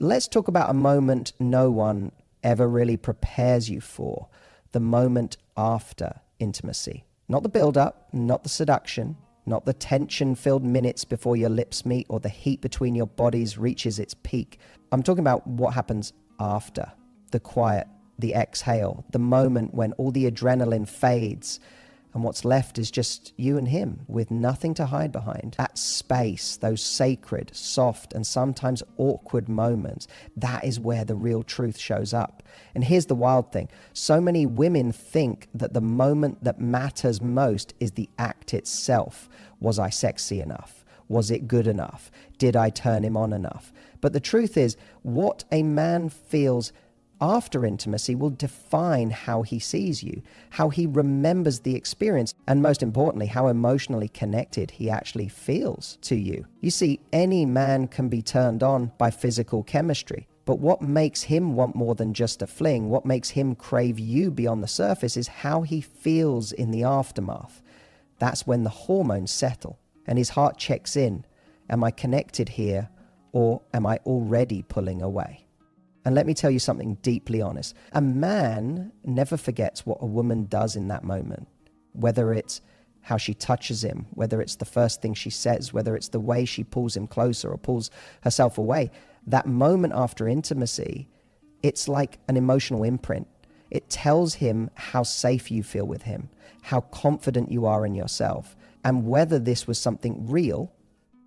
Let's talk about a moment no one ever really prepares you for, the moment after intimacy. Not the build-up, not the seduction, not the tension-filled minutes before your lips meet or the heat between your bodies reaches its peak. I'm talking about what happens after, the quiet, the exhale, the moment when all the adrenaline fades and what's left is just you and him with nothing to hide behind. That space, those sacred, soft, and sometimes awkward moments, that is where the real truth shows up. And here's the wild thing. So many women think that the moment that matters most is the act itself. Was I sexy enough? Was it good enough? Did I turn him on enough? But the truth is, what a man feels after intimacy will define how he sees you, how he remembers the experience, and most importantly, how emotionally connected he actually feels to you. You see, any man can be turned on by physical chemistry, but what makes him want more than just a fling, what makes him crave you beyond the surface is how he feels in the aftermath. That's when the hormones settle and his heart checks in. Am I connected here, or am I already pulling away? And let me tell you something deeply honest. A man never forgets what a woman does in that moment, whether it's how she touches him, whether it's the first thing she says, whether it's the way she pulls him closer or pulls herself away. That moment after intimacy, it's like an emotional imprint. It tells him how safe you feel with him, how confident you are in yourself, and whether this was something real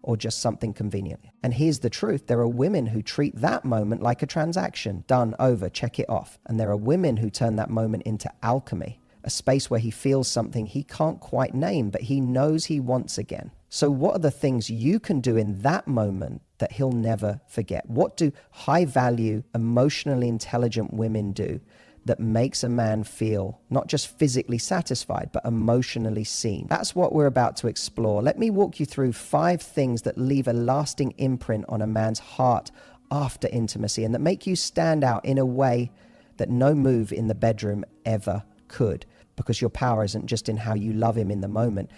or just something convenient. And here's the truth. There are women who treat that moment like a transaction. Done, over, check it off. And there are women who turn that moment into alchemy, a space where he feels something he can't quite name, but he knows he wants again. So what are the things you can do in that moment that he'll never forget? What do high-value, emotionally intelligent women do that makes a man feel not just physically satisfied, but emotionally seen? That's what we're about to explore. Let me walk you through 5 things that leave a lasting imprint on a man's heart after intimacy and that make you stand out in a way that no move in the bedroom ever could. Because your power isn't just in how you love him in the moment,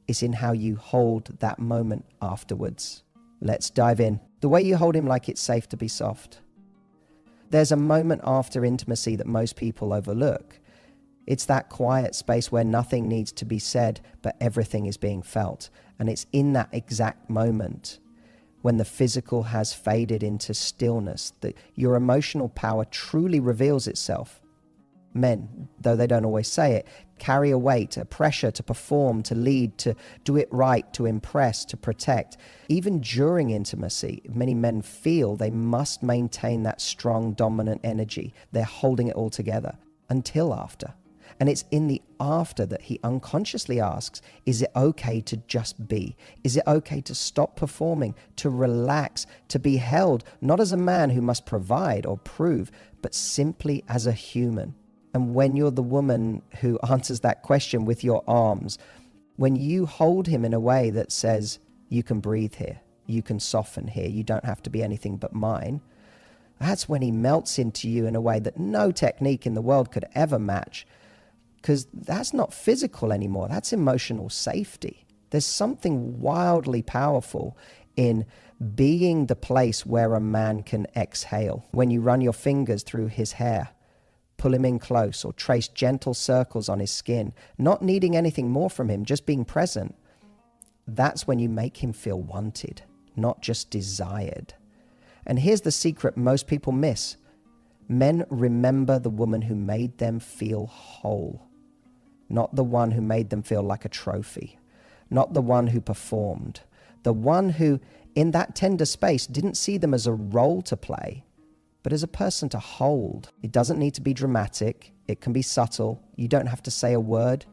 it's in how you hold that moment afterwards. Let's dive in. The way you hold him like it's safe to be soft. There's a moment after intimacy that most people overlook. It's that quiet space where nothing needs to be said, but everything is being felt. And it's in that exact moment when the physical has faded into stillness that your emotional power truly reveals itself. Men, though they don't always say it, carry a weight, a pressure to perform, to lead, to do it right, to impress, to protect. Even during intimacy, many men feel they must maintain that strong, dominant energy. They're holding it all together until after. And it's in the after that he unconsciously asks, is it okay to just be? Is it okay to stop performing, to relax, to be held, not as a man who must provide or prove, but simply as a human? And when you're the woman who answers that question with your arms, when you hold him in a way that says, you can breathe here, you can soften here, you don't have to be anything but mine, that's when he melts into you in a way that no technique in the world could ever match. Because that's not physical anymore, that's emotional safety. There's something wildly powerful in being the place where a man can exhale. When you run your fingers through his hair, pull him in close, or trace gentle circles on his skin, not needing anything more from him, just being present, that's when you make him feel wanted, not just desired. And here's the secret most people miss. Men remember the woman who made them feel whole, not the one who made them feel like a trophy, not the one who performed, the one who, in that tender space, didn't see them as a role to play, but as a person to hold. It doesn't need to be dramatic. It can be subtle. You don't have to say a word.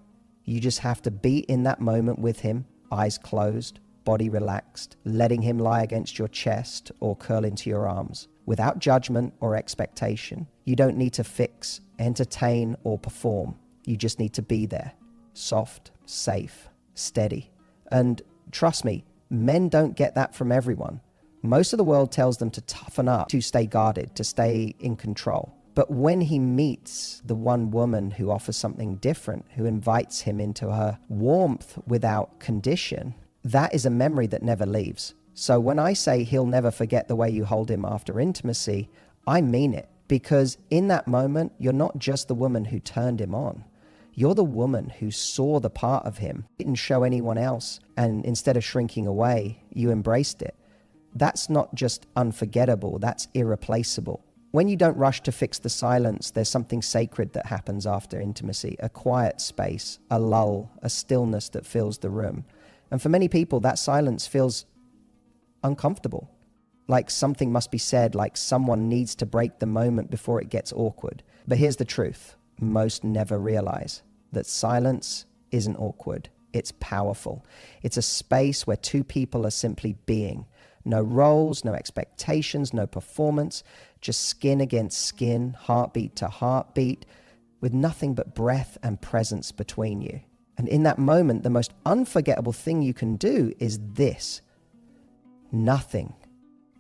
You just have to be in that moment with him, eyes closed, body relaxed, letting him lie against your chest or curl into your arms, without judgment or expectation. You don't need to fix, entertain, or perform. You just need to be there, soft, safe, steady. And trust me, men don't get that from everyone. Most of the world tells them to toughen up, to stay guarded, to stay in control. But when he meets the one woman who offers something different, who invites him into her warmth without condition, that is a memory that never leaves. So when I say he'll never forget the way you hold him after intimacy, I mean it. Because in that moment, you're not just the woman who turned him on. You're the woman who saw the part of him, didn't show anyone else, and instead of shrinking away, you embraced it. That's not just unforgettable, that's irreplaceable. When you don't rush to fix the silence, there's something sacred that happens after intimacy, a quiet space, a lull, a stillness that fills the room. And for many people, that silence feels uncomfortable, like something must be said, like someone needs to break the moment before it gets awkward. But here's the truth. Most never realize that silence isn't awkward. It's powerful. It's a space where two people are simply being. No roles, no expectations, no performance, just skin against skin, heartbeat to heartbeat, with nothing but breath and presence between you. And in that moment, the most unforgettable thing you can do is this. Nothing.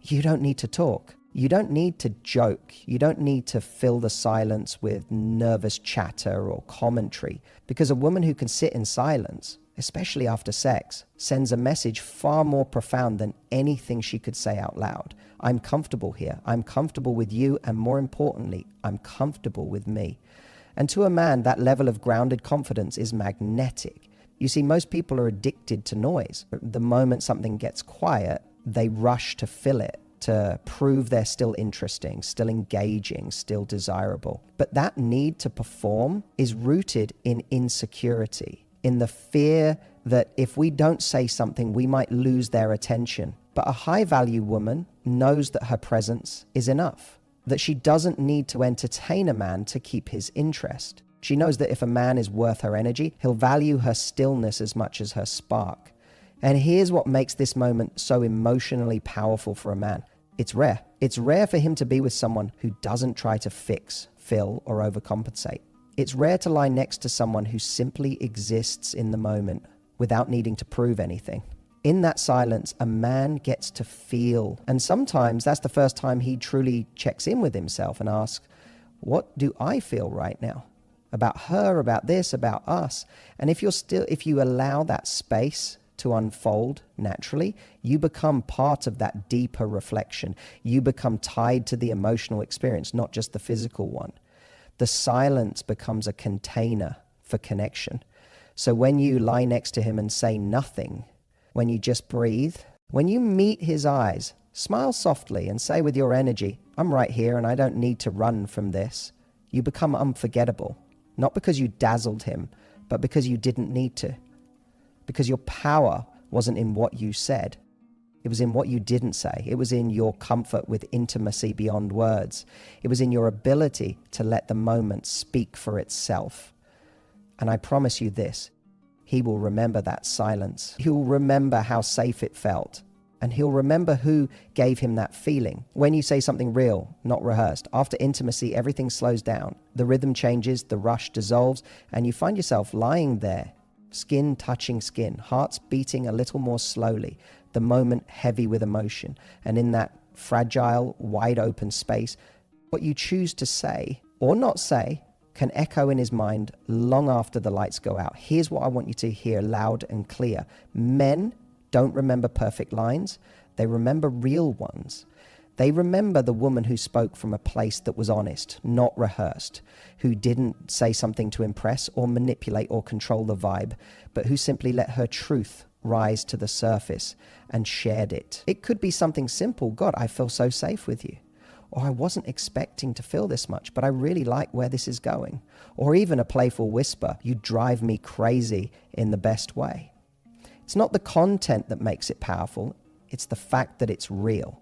You don't need to talk. You don't need to joke. You don't need to fill the silence with nervous chatter or commentary, because a woman who can sit in silence, especially after sex, sends a message far more profound than anything she could say out loud. I'm comfortable here. I'm comfortable with you, and more importantly, I'm comfortable with me. And to a man, that level of grounded confidence is magnetic. You see, most people are addicted to noise. The moment something gets quiet, they rush to fill it, to prove they're still interesting, still engaging, still desirable. But that need to perform is rooted in insecurity, in the fear that if we don't say something, we might lose their attention. But a high-value woman knows that her presence is enough, that she doesn't need to entertain a man to keep his interest. She knows that if a man is worth her energy, he'll value her stillness as much as her spark. And here's what makes this moment so emotionally powerful for a man. It's rare. It's rare for him to be with someone who doesn't try to fix, fill, or overcompensate. It's rare to lie next to someone who simply exists in the moment without needing to prove anything. In that silence, a man gets to feel. And sometimes that's the first time he truly checks in with himself and asks, what do I feel right now? About her, about this, about us. And if you allow that space to unfold naturally, you become part of that deeper reflection. You become tied to the emotional experience, not just the physical one. The silence becomes a container for connection. So when you lie next to him and say nothing, when you just breathe, when you meet his eyes, smile softly and say with your energy, I'm right here and I don't need to run from this. You become unforgettable, not because you dazzled him, but because you didn't need to. Because your power wasn't in what you said. It was in what you didn't say. It was in your comfort with intimacy beyond words. It was in your ability to let the moment speak for itself. And I promise you this, he will remember that silence. He'll remember how safe it felt. And he'll remember who gave him that feeling. When you say something real, not rehearsed, after intimacy, everything slows down. The rhythm changes, the rush dissolves, and you find yourself lying there, skin touching skin, hearts beating a little more slowly, the moment heavy with emotion. And in that fragile, wide open space, what you choose to say or not say can echo in his mind long after the lights go out. Here's what I want you to hear loud and clear. Men don't remember perfect lines. They remember real ones. They remember the woman who spoke from a place that was honest, not rehearsed, who didn't say something to impress or manipulate or control the vibe, but who simply let her truth rise to the surface and shared it. It could be something simple. God, I feel so safe with you. Or I wasn't expecting to feel this much, but I really like where this is going. Or even a playful whisper, you drive me crazy in the best way. It's not the content that makes it powerful. It's the fact that it's real,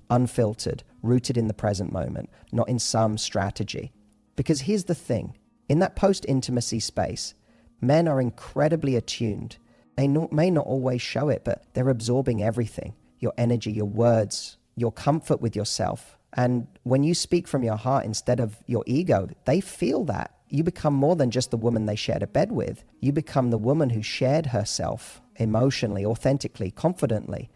unfiltered, rooted in the present moment, not in some strategy. Because here's the thing, in that post-intimacy space, men are incredibly attuned. They may not always show it, but they're absorbing everything, your energy, your words, your comfort with yourself. And when you speak from your heart instead of your ego, they feel that. You become more than just the woman they shared a bed with. You become the woman who shared herself emotionally, authentically, confidently.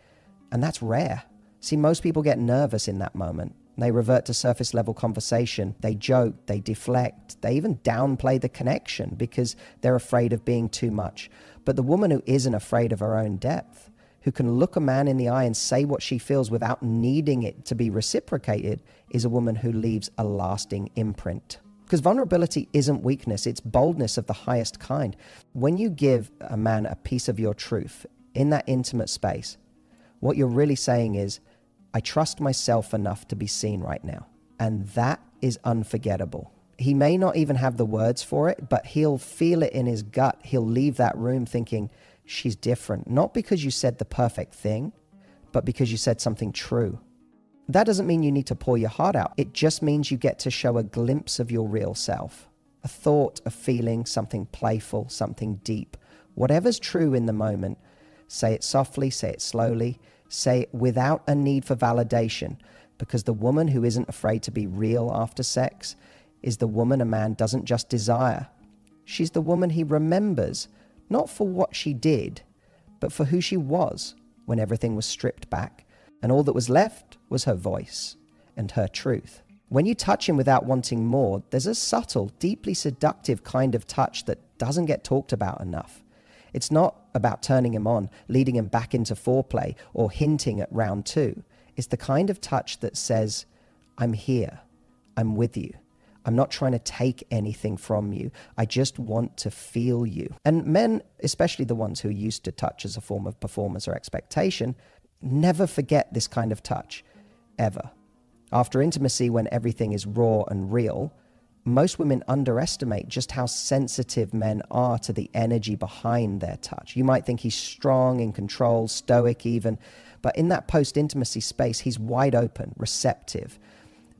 And that's rare. See, most people get nervous in that moment. They revert to surface level conversation. They joke, they deflect, they even downplay the connection because they're afraid of being too much. But the woman who isn't afraid of her own depth, who can look a man in the eye and say what she feels without needing it to be reciprocated is a woman who leaves a lasting imprint. Because vulnerability isn't weakness, it's boldness of the highest kind. When you give a man a piece of your truth in that intimate space, what you're really saying is, I trust myself enough to be seen right now. And that is unforgettable. He may not even have the words for it, but he'll feel it in his gut. He'll leave that room thinking, she's different. Not because you said the perfect thing, but because you said something true. That doesn't mean you need to pour your heart out. It just means you get to show a glimpse of your real self. A thought, a feeling, something playful, something deep. Whatever's true in the moment, say it softly, say it slowly, say it without a need for validation. Because the woman who isn't afraid to be real after sex is the woman a man doesn't just desire. She's the woman he remembers, not for what she did, but for who she was when everything was stripped back. And all that was left was her voice and her truth. When you touch him without wanting more, there's a subtle, deeply seductive kind of touch that doesn't get talked about enough. It's not about turning him on, leading him back into foreplay, or hinting at round two. It's the kind of touch that says, I'm here, I'm with you. I'm not trying to take anything from you. I just want to feel you. And men, especially the ones who are used to touch as a form of performance or expectation, never forget this kind of touch, ever. After intimacy, when everything is raw and real, most women underestimate just how sensitive men are to the energy behind their touch. You might think he's strong, in control, stoic even, but in that post-intimacy space, he's wide open, receptive.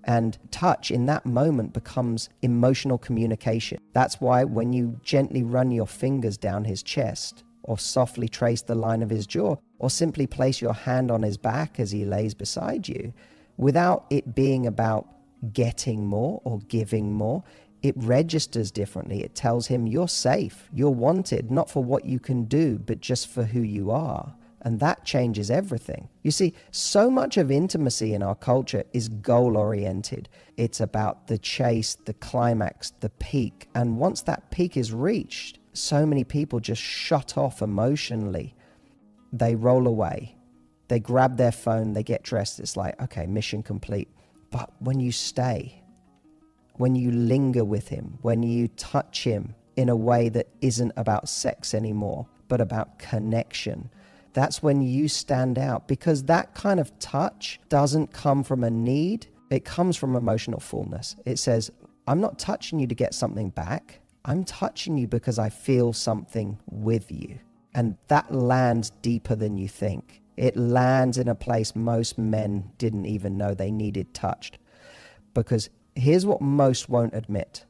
And touch in that moment becomes emotional communication. That's why when you gently run your fingers down his chest, or softly trace the line of his jaw, or simply place your hand on his back as he lays beside you, without it being about getting more or giving more, it registers differently. It tells him you're safe, you're wanted, not for what you can do, but just for who you are. And that changes everything. You see, so much of intimacy in our culture is goal-oriented. It's about the chase, the climax, the peak. And once that peak is reached, so many people just shut off emotionally. They roll away. They grab their phone, they get dressed. It's like, okay, mission complete. But when you stay, when you linger with him, when you touch him in a way that isn't about sex anymore, but about connection, that's when you stand out, because that kind of touch doesn't come from a need. It comes from emotional fullness. It says, I'm not touching you to get something back. I'm touching you because I feel something with you. And that lands deeper than you think. It lands in a place most men didn't even know they needed touched. Because here's what most won't admit.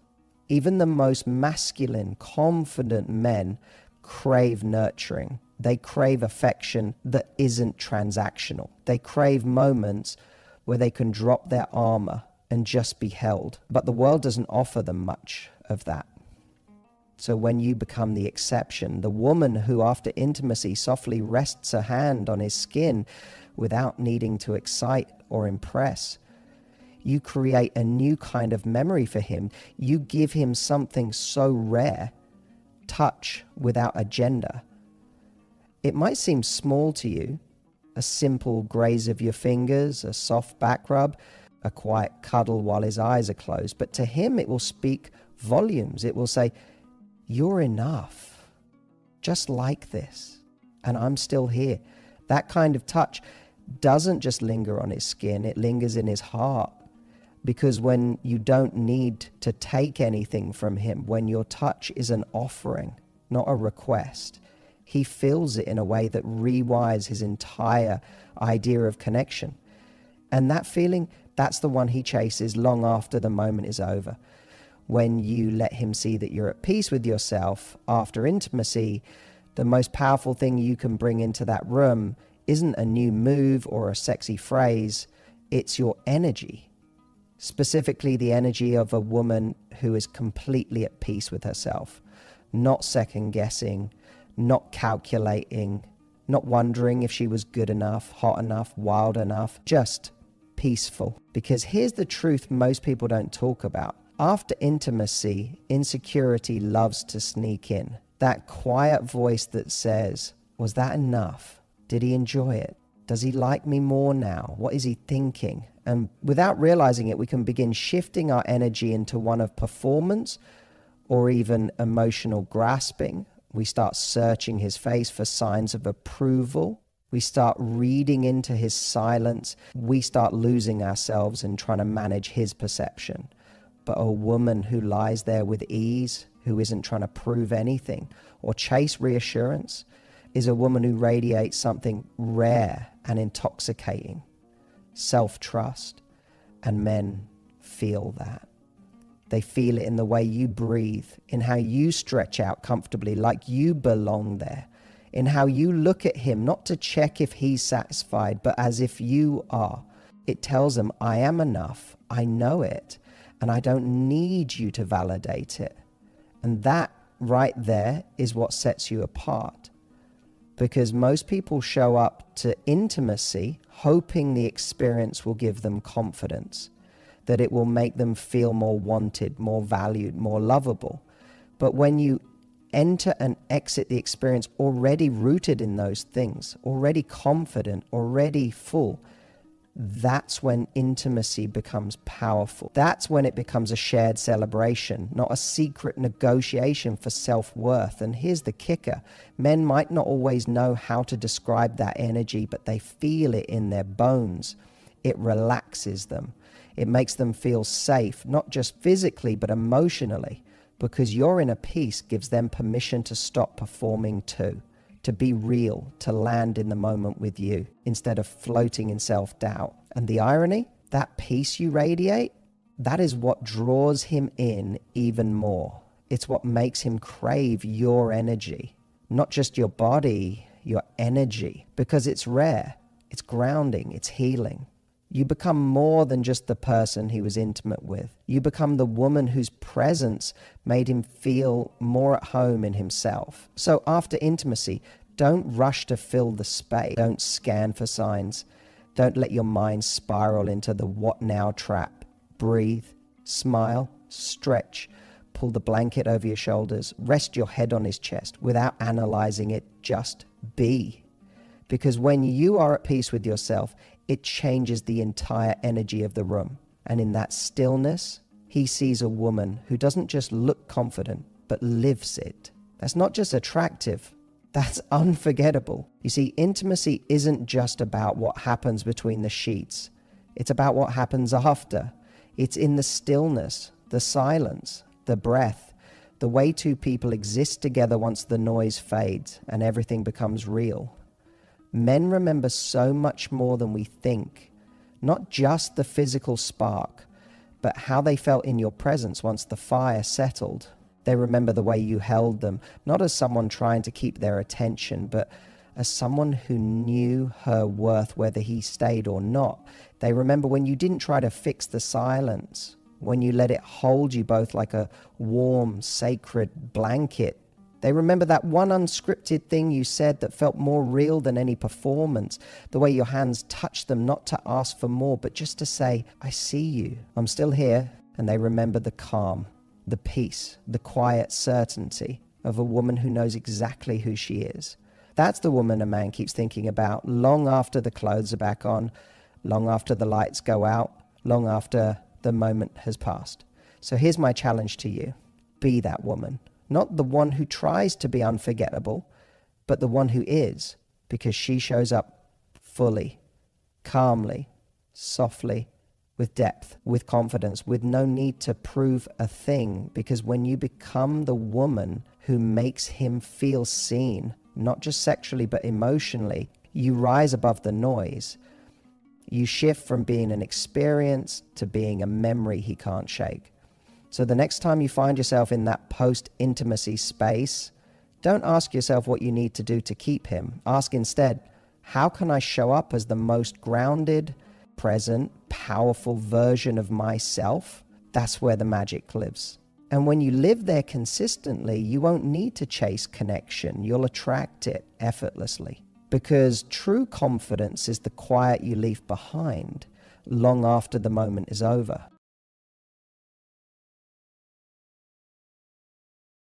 Even the most masculine, confident men crave nurturing. They crave affection that isn't transactional. They crave moments where they can drop their armor and just be held. But the world doesn't offer them much of that. So when you become the exception, the woman who after intimacy softly rests her hand on his skin without needing to excite or impress, you create a new kind of memory for him. You give him something so rare, touch without agenda. It might seem small to you, a simple graze of your fingers, a soft back rub, a quiet cuddle while his eyes are closed, but to him it will speak volumes. It will say, you're enough, just like this, and I'm still here. That kind of touch doesn't just linger on his skin, it lingers in his heart. Because when you don't need to take anything from him, when your touch is an offering, not a request, he feels it in a way that rewires his entire idea of connection. And that feeling, that's the one he chases long after the moment is over. When you let him see that you're at peace with yourself after intimacy, the most powerful thing you can bring into that room isn't a new move or a sexy phrase, it's your energy. Specifically the energy of a woman who is completely at peace with herself, not second guessing, not calculating, not wondering if she was good enough, hot enough, wild enough, just peaceful. Because here's the truth most people don't talk about. After intimacy, insecurity loves to sneak in. That quiet voice that says, was that enough? Did he enjoy it? Does he like me more now? What is he thinking? And without realizing it, we can begin shifting our energy into one of performance or even emotional grasping. We start searching his face for signs of approval. We start reading into his silence. We start losing ourselves in trying to manage his perception. But a woman who lies there with ease, who isn't trying to prove anything or chase reassurance, is a woman who radiates something rare and intoxicating, self-trust. And men feel that. They feel it in the way you breathe, in how you stretch out comfortably like you belong there, in how you look at him, not to check if he's satisfied, but as if you are. It tells them, I am enough, I know it, and I don't need you to validate it. And that right there is what sets you apart. Because most people show up to intimacy hoping the experience will give them confidence, that it will make them feel more wanted, more valued, more lovable. But when you enter and exit the experience already rooted in those things, already confident, already full, that's when intimacy becomes powerful. That's when it becomes a shared celebration, not a secret negotiation for self-worth. And here's the kicker. Men might not always know how to describe that energy, but they feel it in their bones. It relaxes them. It makes them feel safe, not just physically, but emotionally, because your inner peace gives them permission to stop performing too, to be real, to land in the moment with you instead of floating in self-doubt. And the irony, that peace you radiate, that is what draws him in even more. It's what makes him crave your energy, not just your body, your energy, because it's rare, it's grounding, it's healing. You become more than just the person he was intimate with. You become the woman whose presence made him feel more at home in himself. So after intimacy, don't rush to fill the space. Don't scan for signs. Don't let your mind spiral into the what now trap. Breathe, smile, stretch, pull the blanket over your shoulders, rest your head on his chest without analyzing it. Just be. Because when you are at peace with yourself, it changes the entire energy of the room. And in that stillness, he sees a woman who doesn't just look confident, but lives it. That's not just attractive, that's unforgettable. You see, intimacy isn't just about what happens between the sheets. It's about what happens after. It's in the stillness, the silence, the breath, the way two people exist together once the noise fades and everything becomes real. Men remember so much more than we think, not just the physical spark, but how they felt in your presence once the fire settled. They remember the way you held them, not as someone trying to keep their attention, but as someone who knew her worth whether he stayed or not. They remember when you didn't try to fix the silence, when you let it hold you both like a warm, sacred blanket. They remember that one unscripted thing you said that felt more real than any performance, the way your hands touched them, not to ask for more, but just to say, I see you, I'm still here. And they remember the calm, the peace, the quiet certainty of a woman who knows exactly who she is. That's the woman a man keeps thinking about long after the clothes are back on, long after the lights go out, long after the moment has passed. So here's my challenge to you. Be that woman. Not the one who tries to be unforgettable, but the one who is, because she shows up fully, calmly, softly, with depth, with confidence, with no need to prove a thing. Because when you become the woman who makes him feel seen, not just sexually, but emotionally, you rise above the noise. You shift from being an experience to being a memory he can't shake. So the next time you find yourself in that post-intimacy space, don't ask yourself what you need to do to keep him. Ask instead, how can I show up as the most grounded, present, powerful version of myself? That's where the magic lives. And when you live there consistently, you won't need to chase connection. You'll attract it effortlessly. Because true confidence is the quiet you leave behind long after the moment is over.